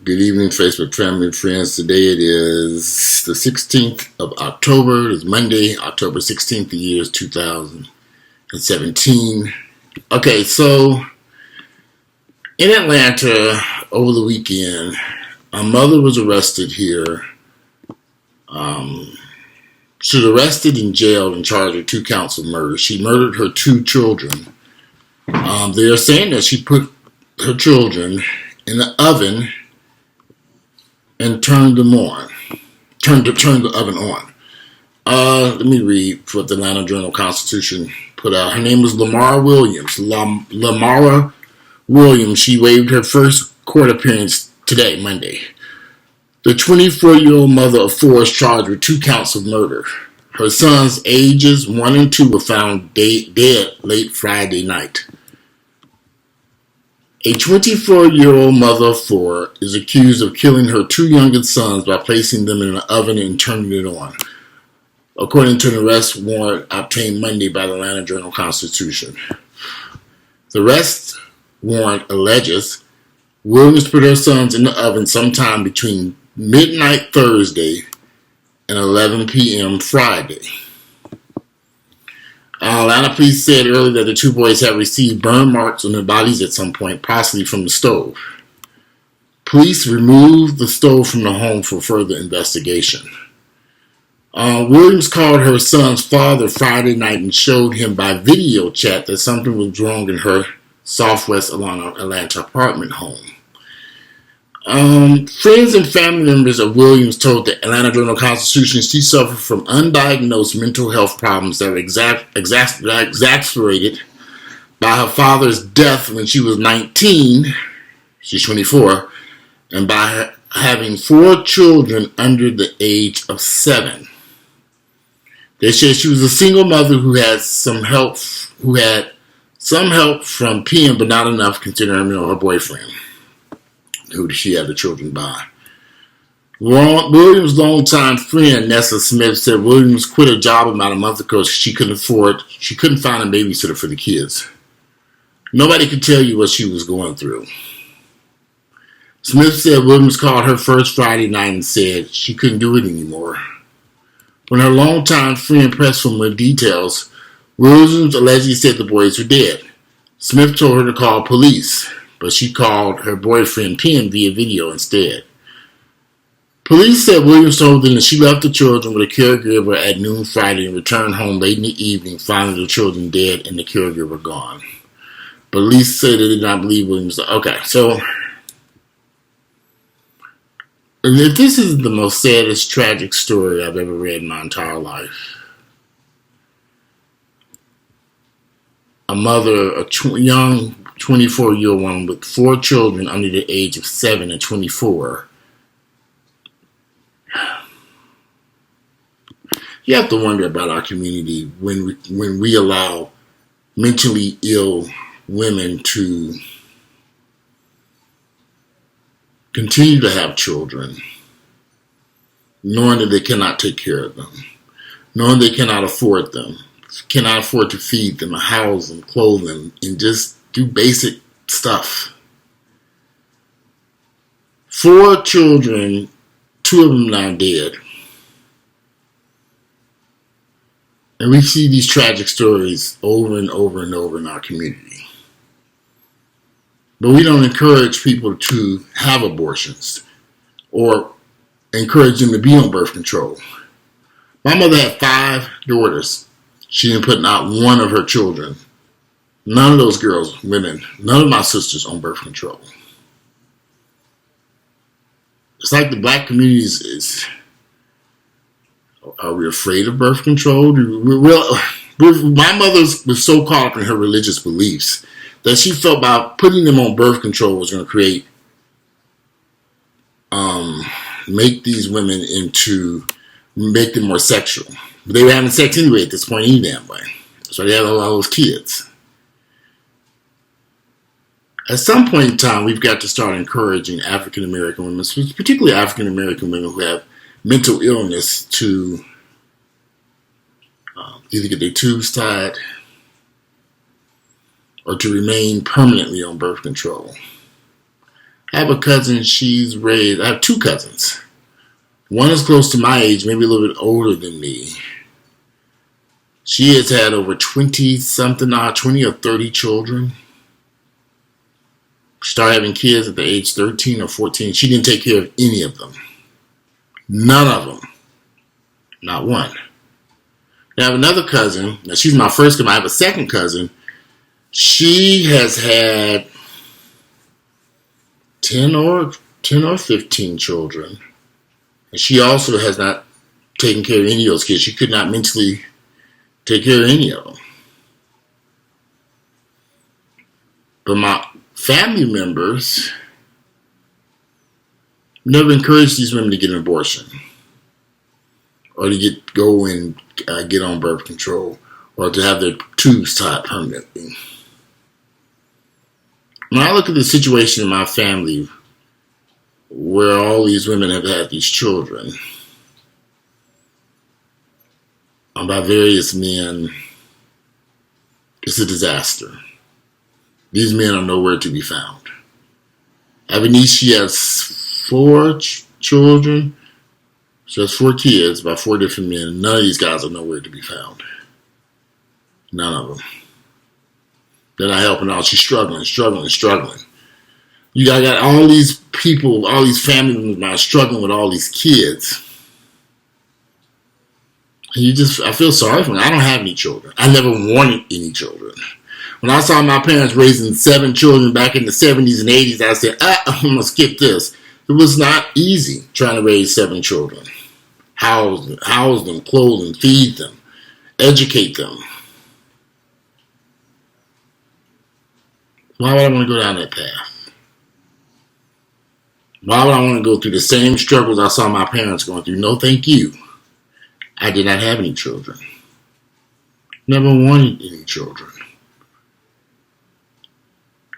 Good evening, Facebook family and friends. Today it is the 16th of October. It's Monday, October 16th. The year is 2017. Okay, so in Atlanta over the weekend, a mother was arrested here. She was arrested and jailed and charged with 2 counts of murder. She murdered her 2 children. They are saying that she put her children in the oven and turned them on. Turned the oven on. Let me read what the Atlanta Journal-Constitution put out. Her name was Lamara Williams. Lamara Williams. She waived her first court appearance today, Monday. The 24-year-old mother of 4 is charged with 2 counts of murder. Her sons, ages 1 and 2, were found dead late Friday night. A 24-year-old mother of 4 is accused of killing her 2 youngest sons by placing them in an oven and turning it on, according to an arrest warrant obtained Monday by the Atlanta Journal-Constitution. The arrest warrant alleges Williams put her sons in the oven sometime between midnight Thursday and 11 p.m. Friday. Atlanta police said earlier that the 2 boys had received burn marks on their bodies at some point, possibly from the stove. Police removed the stove from the home for further investigation. Williams called her son's father Friday night and showed him by video chat that something was wrong in her Southwest Atlanta apartment home. Friends and family members of Williams told the Atlanta Journal-Constitution she suffered from undiagnosed mental health problems that were exacerbated by her father's death when she was 19, she's 24, and by having 4 children under the age of 7. They said she was a single mother who had some help from PM, but not enough considering her boyfriend, who she had the children by. Williams' longtime friend Nessa Smith said Williams quit her job about a month ago because she couldn't find a babysitter for the kids. Nobody could tell you what she was going through. Smith said Williams called her first Friday night and said she couldn't do it anymore. When her longtime friend pressed for more details, Williams allegedly said the boys were dead. Smith told her to call police, but she called her boyfriend Penn via video instead. Police said Williams told them that she left the children with a caregiver at noon Friday and returned home late in the evening, finding the children dead and the caregiver gone. Police said they did not believe Williams. Okay, so if this is the most saddest, tragic story I've ever read in my entire life. A mother, a young 24-year-old woman with 4 children under the age of 7 and 24. You have to wonder about our community when we allow mentally ill women to continue to have children, knowing that they cannot take care of them, knowing they cannot afford them, cannot afford to feed them, house them, clothe them, and just do basic stuff. 4 children, 2 of them now dead. And we see these tragic stories over and over and over in our community. But we don't encourage people to have abortions or encourage them to be on birth control. My mother had 5 daughters. She didn't put not one of her children, none of those girls, women, none of my sisters on birth control. It's like the black community is are we afraid of birth control? My mother was so caught up in her religious beliefs that she felt by putting them on birth control was going to create, make these women make them more sexual. But they were having sex anyway at this point any damn way. So they had all those kids. At some point in time, we've got to start encouraging African American women, particularly African American women who have mental illness, to either get their tubes tied or to remain permanently on birth control. I have a cousin she's raised. I have two cousins. One is close to my age, maybe a little bit older than me. She has had over 20 or 30 children. She started having kids at the age 13 or 14. She didn't take care of any of them. None of them. Not one. I have another cousin. Now, she's my first cousin. I have a second cousin. She has had 10 or 15 children. And she also has not taken care of any of those kids. She could not mentally take care of any of them. But my family members never encouraged these women to get an abortion or to go and get on birth control or to have their tubes tied permanently. When I look at the situation in my family where all these women have had these children by various men, it's a disaster. These men are nowhere to be found. I have a niece, she has 4 children. She has 4 kids by 4 different men. None of these guys are nowhere to be found. None of them. They're not helping out. She's struggling. You got all these people, all these family members now struggling with all these kids. And I feel sorry for them. I don't have any children. I never wanted any children. When I saw my parents raising 7 children back in the 70s and 80s, I said, I'm going to skip this. It was not easy trying to raise 7 children. House them, clothe them, feed them, educate them. Why would I want to go down that path? Why would I want to go through the same struggles I saw my parents going through? No, thank you. I did not have any children. Never wanted any children.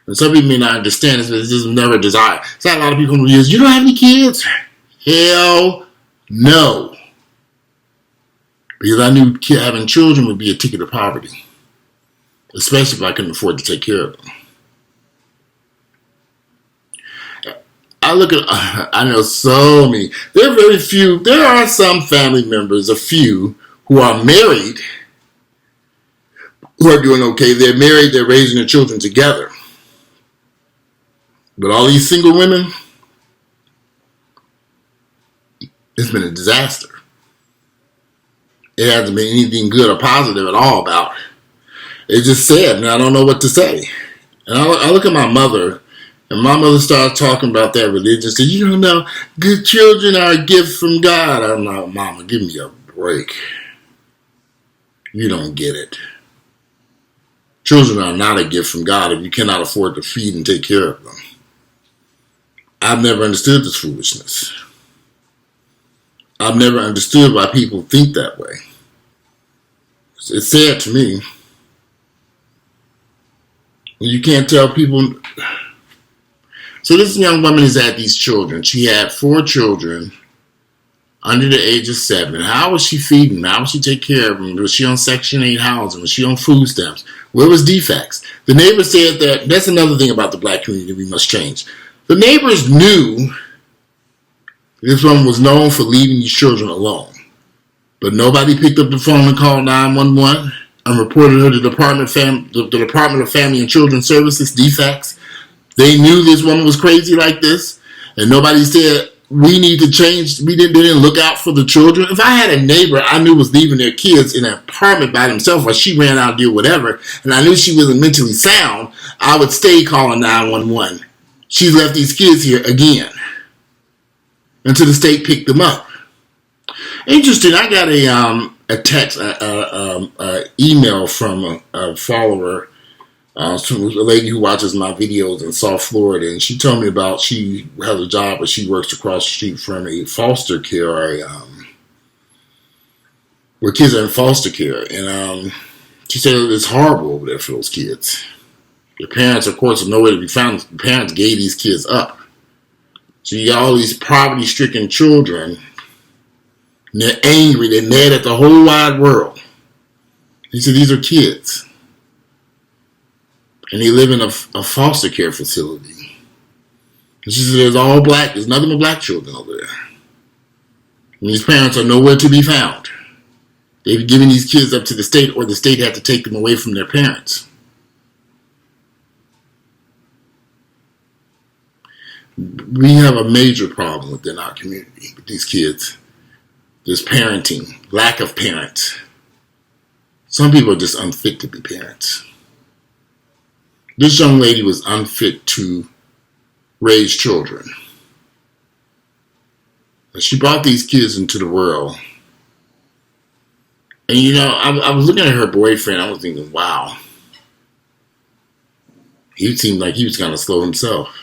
And some people may not understand this, but it's just never a desire. It's not a lot of people who use, you don't have any kids? Hell no. Because I knew having children would be a ticket to poverty. Especially if I couldn't afford to take care of them. I know so many. There are very few. There are some family members, a few, who are married, who are doing okay. They're married, they're raising their children together. But all these single women, it's been a disaster. It hasn't been anything good or positive at all about it. It's just sad, and I don't know what to say. And I look at my mother, and my mother starts talking about that religion. Said, you don't know, good children are a gift from God. I'm like, Mama, give me a break. You don't get it. Children are not a gift from God if you cannot afford to feed and take care of them. I've never understood this foolishness. I've never understood why people think that way. It's sad to me. You can't tell people. So this young woman has had these children. She had 4 children under the age of 7. How was she feeding them? How was she take care of them? Was she on Section 8 housing? Was she on food stamps? Where was defects? The neighbor said that's another thing about the black community we must change. The neighbors knew this woman was known for leaving these children alone. But nobody picked up the phone and called 911 and reported her to the Department of Family and Children Services, DFACS. They knew this woman was crazy like this, and nobody said, we need to change. They didn't look out for the children. If I had a neighbor I knew was leaving their kids in an apartment by themselves while she ran out and did whatever, and I knew she wasn't mentally sound, I would stay calling 911. She's left these kids here again until the state picked them up. Interesting, I got a text, email from a follower, a lady who watches my videos in South Florida, and she told me about she has a job, but she works across the street from a foster care, where kids are in foster care, and she said it's horrible over there for those kids. The parents, of course, are nowhere to be found. The parents gave these kids up. So you got all these poverty-stricken children, and they're angry, they're mad at the whole wide world. He said these are kids. And they live in a foster care facility. And she said there's all black, there's nothing but black children over there. And these parents are nowhere to be found. They've given these kids up to the state, or the state had to take them away from their parents. We have a major problem within our community with these kids. This parenting, lack of parents. Some people are just unfit to be parents. This young lady was unfit to raise children. And she brought these kids into the world. And you know, I was looking at her boyfriend, I was thinking, wow. He seemed like he was kind of slow himself.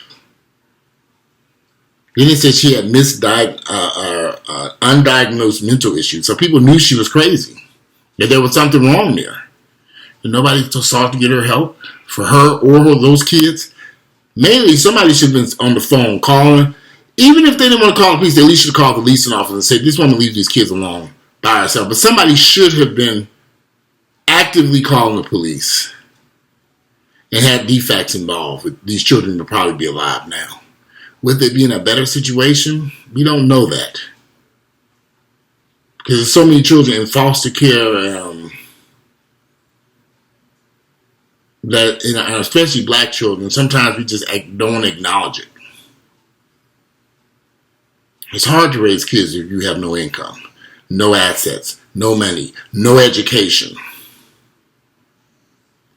Then it said she had undiagnosed mental issues. So people knew she was crazy. That there was something wrong there. And nobody sought to get her help for her or those kids. Mainly, somebody should have been on the phone calling. Even if they didn't want to call the police, they at least should have called the leasing office and said, this woman leave these kids alone by herself. But somebody should have been actively calling the police and had defects involved. These children would probably be alive now. Would they be in a better situation? We don't know that. Because there's so many children in foster care that, and especially black children, sometimes we just don't want to acknowledge it. It's hard to raise kids if you have no income, no assets, no money, no education.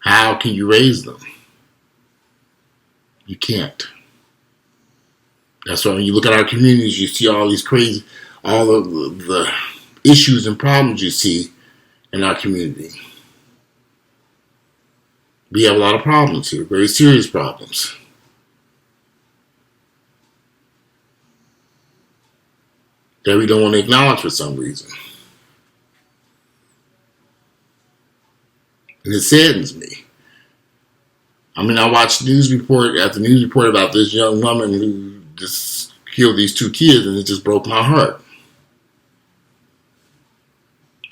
How can you raise them? You can't. That's why when you look at our communities, you see all these crazy, all of the issues and problems you see in our community. We have a lot of problems here, very serious problems. That we don't want to acknowledge for some reason. And it saddens me. I mean, I watched news report after news report about this young woman who just killed these two kids, and it just broke my heart.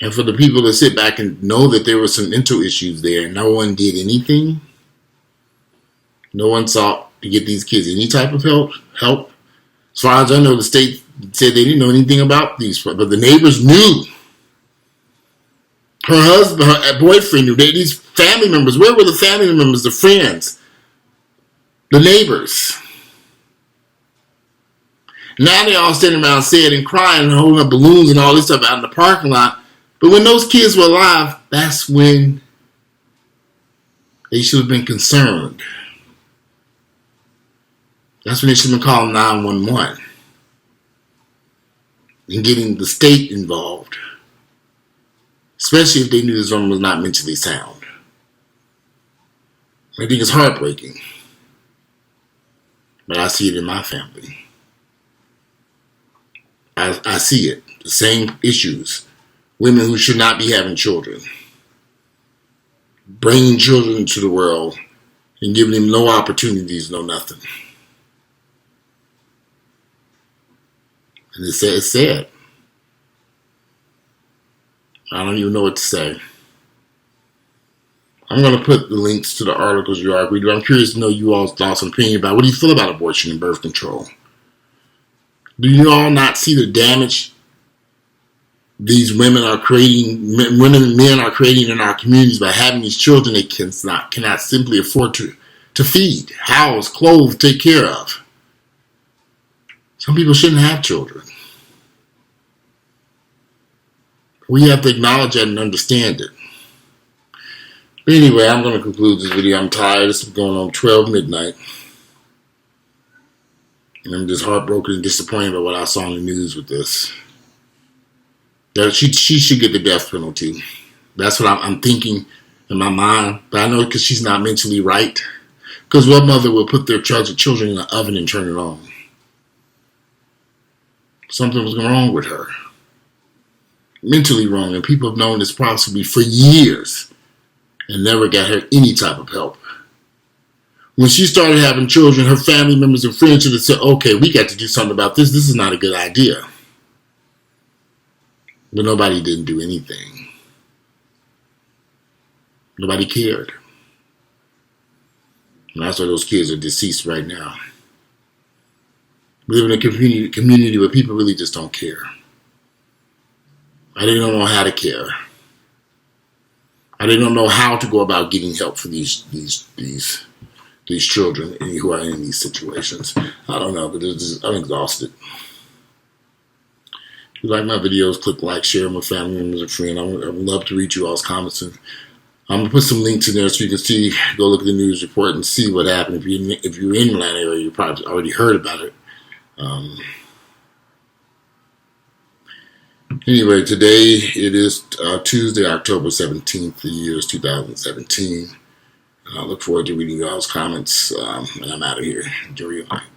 And for the people to sit back and know that there were some mental issues there, no one did anything. No one sought to get these kids any type of help. As far as I know, the state said they didn't know anything about these, but the neighbors knew. Her husband, her boyfriend knew. These family members, where were the family members, the friends, the neighbors? Now they all standing around sad and crying and holding up balloons and all this stuff out in the parking lot. But when those kids were alive, that's when they should have been concerned. That's when they should have been calling 911 and getting the state involved. Especially if they knew this woman was not mentally sound. I think it's heartbreaking. But I see it in my family. I see it. The same issues. Women who should not be having children. Bringing children into the world and giving them no opportunities, no nothing. And it's sad. I don't even know what to say. I'm going to put the links to the articles you are reading. I'm curious to know you all's thoughts and opinion about what do you feel about abortion and birth control. Do you all not see the damage these women are creating, women and men are creating in our communities by having these children they cannot simply afford to feed, house, clothe, take care of? Some people shouldn't have children. We have to acknowledge that and understand it. But anyway, I'm going to conclude this video. I'm tired. It's going on 12 midnight. And I'm just heartbroken and disappointed by what I saw in the news with this. That she should get the death penalty. That's what I'm thinking in my mind. But I know because she's not mentally right. Because what mother will put their children in the oven and turn it on? Something was wrong with her. Mentally wrong. And people have known this possibly for years. And never got her any type of help. When she started having children, her family members and friends should have said, okay, we got to do something about this. This is not a good idea. But nobody didn't do anything. Nobody cared. And that's why those kids are deceased right now. We live in a community where people really just don't care. I didn't know how to care. I didn't know how to go about getting help for these children who are in these situations. I don't know, but I'm exhausted. If you like my videos, click like, share them with family members and friends. I would love to read you all's comments. And I'm going to put some links in there so you can see, go look at the news report and see what happened. If you're in the Atlanta area, you probably already heard about it. Anyway, today it is Tuesday, October 17th. The year is 2017. And I look forward to reading y'all's comments. And I'm out of here. Enjoy your night.